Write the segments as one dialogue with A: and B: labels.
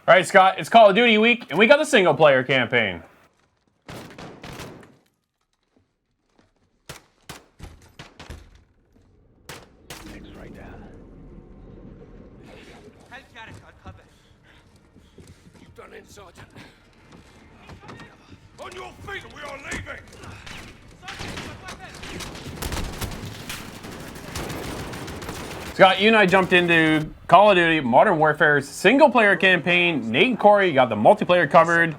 A: All right, Scott, it's Call of Duty week, and we got the single-player campaign.
B: You've done it, Sergeant. On your feet, we are leaving!
A: Scott, you and I jumped into Call of Duty Modern Warfare's single-player campaign. Nate and Corey got the multiplayer covered.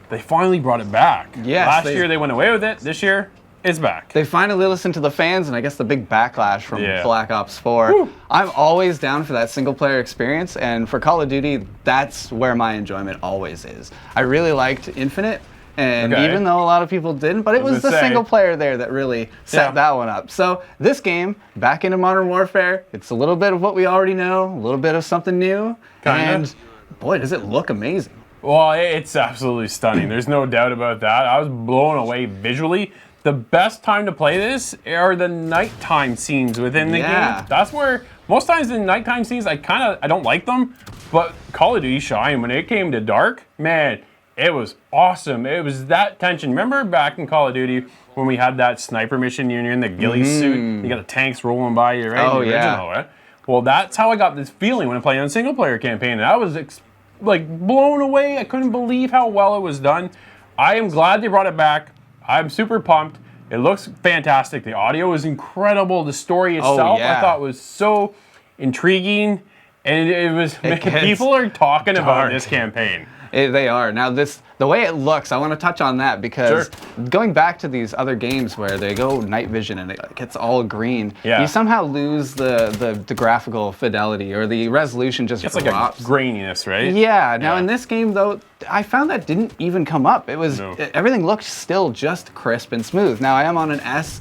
A: They finally brought it back.
C: Yes,
A: Last year they went away with it. This year, it's back.
C: They finally listened to the fans, and I guess the big backlash from
A: Yeah.
C: Black Ops 4.
A: Woo.
C: I'm always down for that single-player experience, and for Call of Duty, that's where my enjoyment always is. I really liked Infinite, and
A: Okay.
C: even though a lot of people didn't, but it was the single player there that really set that one up. So this game, back into Modern Warfare, it's a little bit of what we already know, a little bit of something new, and boy, does it look amazing.
A: Well, it's absolutely stunning. There's no doubt about that. I was blown away visually. The best time to play this are the nighttime scenes within the game. That's where, most times in nighttime scenes, I don't like them, but Call of Duty shine. When it came to dark, man, it was awesome. It was that tension. Remember back in Call of Duty when we had that sniper mission, you're in the ghillie suit, you got the tanks rolling by you, right?
C: Oh,
A: the original, right? Well, that's how I got this feeling when I played on a single player campaign. And I was like blown away. I couldn't believe how well it was done. I am glad they brought it back. I'm super pumped. It looks fantastic. The audio is incredible. The story itself I thought was so intriguing. And it was, people are talking about this campaign.
C: They are. Now the way it looks, I want to touch on that because going back to these other games where they go night vision and it gets all green, you somehow lose the graphical fidelity or the resolution just drops.
A: It's like a graininess, right?
C: Yeah. Now in this game though, I found that didn't even come up. It was everything looked still just crisp and smooth. Now I am on an S,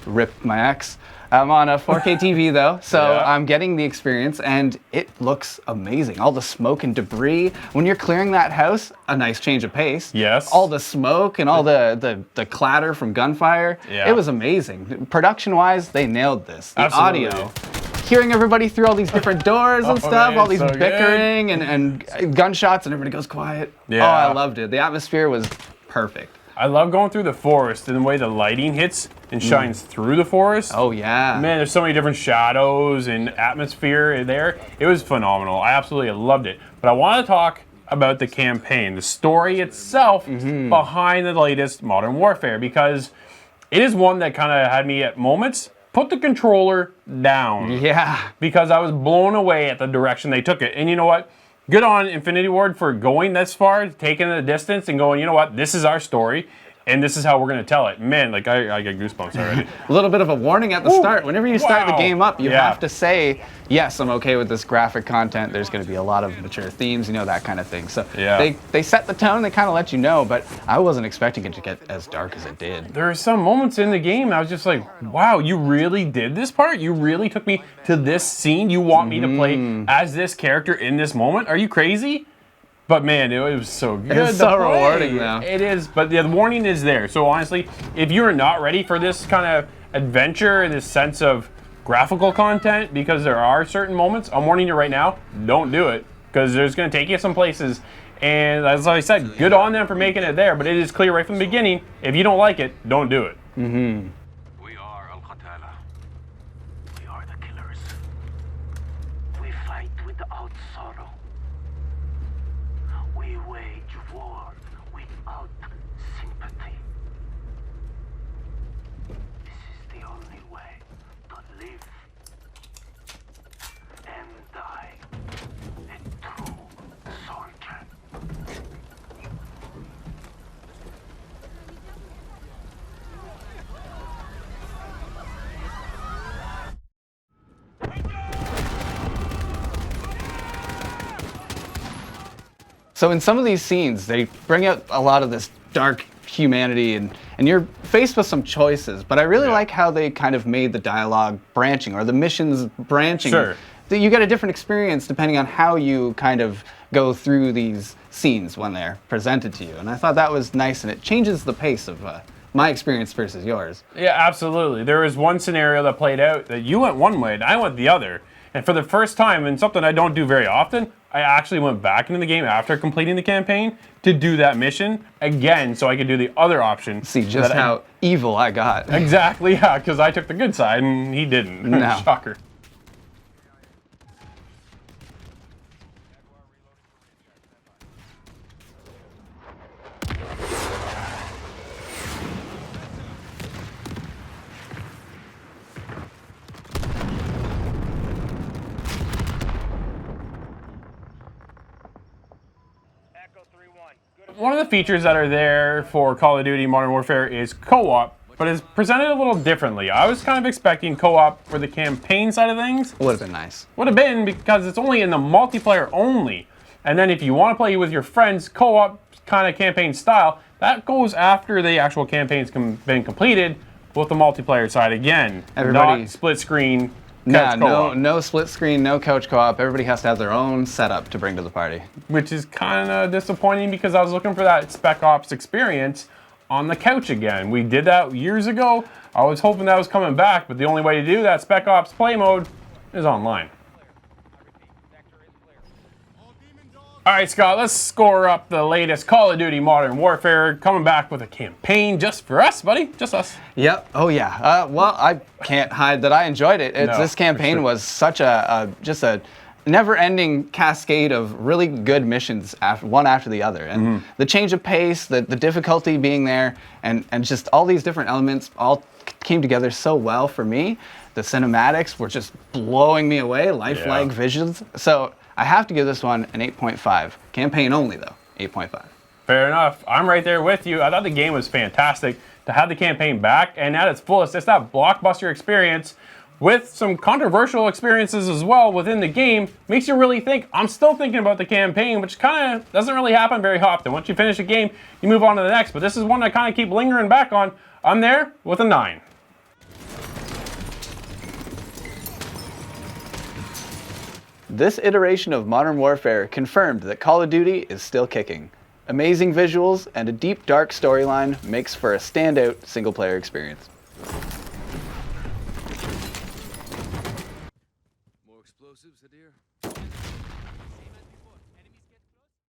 C: rip my X. I'm on a 4K TV though, so I'm getting the experience and it looks amazing. All the smoke and debris. When you're clearing that house, a nice change of pace.
A: Yes.
C: All the smoke and all the clatter from gunfire. It was amazing. Production-wise, they nailed this. The audio. Hearing everybody through all these different doors and stuff, all these bickering and gunshots and everybody goes quiet.
A: Yeah.
C: Oh, I loved it. The atmosphere was perfect.
A: I love going through the forest and the way the lighting hits and shines through the forest.
C: Oh, yeah.
A: Man, there's so many different shadows and atmosphere there. It was phenomenal. I absolutely loved it. But I want to talk about the campaign, the story itself behind the latest Modern Warfare, because it is one that kind of had me at moments put the controller down.
C: Yeah.
A: Because I was blown away at the direction they took it. And you know what? Good on Infinity Ward for going this far, taking the distance and going, you know what, this is our story, and this is how we're going to tell it. Man, like, I get goosebumps already.
C: A little bit of a warning at the start. Whenever you start the game up, you have to say, yes, I'm okay with this graphic content. There's going to be a lot of mature themes, you know, that kind of thing. So they set the tone, they kind of let you know, but I wasn't expecting it to get as dark as it did.
A: There are some moments in the game I was just like, wow, you really did this part? You really took me to this scene? You want me to play as this character in this moment? Are you crazy? But man, it was so good.
C: It's so rewarding though.
A: It is, but the warning is there. So honestly, if you're not ready for this kind of adventure and this sense of graphical content, because there are certain moments, I'm warning you right now, don't do it. Because there's going to take you some places. And as I said, good on them for making it there, but it is clear right from the beginning, if you don't like it, don't do it.
B: We are Al-Qatala. We are the killers. We fight without sorrow. We wage war without sympathy. This is the only way to live and die a true soldier.
C: So in some of these scenes, they bring out a lot of this dark humanity and you're faced with some choices, but I really like how they kind of made the dialogue branching or the missions branching.
A: Sure.
C: You get a different experience depending on how you kind of go through these scenes when they're presented to you. And I thought that was nice, and it changes the pace of my experience versus yours.
A: Yeah, absolutely. There was one scenario that played out that you went one way and I went the other. And for the first time, and something I don't do very often, I actually went back into the game after completing the campaign to do that mission again so I could do the other option.
C: See just how evil I got.
A: Exactly, yeah, because I took the good side and he didn't.
C: No.
A: Shocker. One of the features that are there for Call of Duty Modern Warfare is co-op, but it's presented a little differently. I was kind of expecting co-op for the campaign side of things.
C: Would have been nice.
A: Would have been, because it's only in the multiplayer only. And then if you want to play with your friends, co-op kind of campaign style, that goes after the actual campaign's been completed with the multiplayer side again.
C: Everybody,
A: not split screen.
C: No split screen, no couch co-op. Everybody has to have their own setup to bring to the party.
A: Which is kind of disappointing because I was looking for that Spec Ops Experience on the couch again. We did that years ago. I was hoping that was coming back, but the only way to do that Spec Ops play mode is online. All right, Scott, let's score up the latest Call of Duty Modern Warfare, coming back with a campaign just for us, buddy, just us.
C: Yep. Oh yeah. Well, I can't hide that I enjoyed it. This campaign was such just a never-ending cascade of really good missions, one after the other, and the change of pace, the difficulty being there, and just all these different elements all came together so well for me. The cinematics were just blowing me away, lifelike visions. So I have to give this one an 8.5. Campaign only, though. 8.5.
A: Fair enough. I'm right there with you. I thought the game was fantastic. To have the campaign back and at its fullest, it's that blockbuster experience with some controversial experiences as well within the game. Makes you really think. I'm still thinking about the campaign, which kind of doesn't really happen very often. Once you finish a game, you move on to the next. But this is one I kind of keep lingering back on. I'm there with a 9.
C: This iteration of Modern Warfare confirmed that Call of Duty is still kicking. Amazing visuals and a deep, dark storyline makes for a standout single-player experience.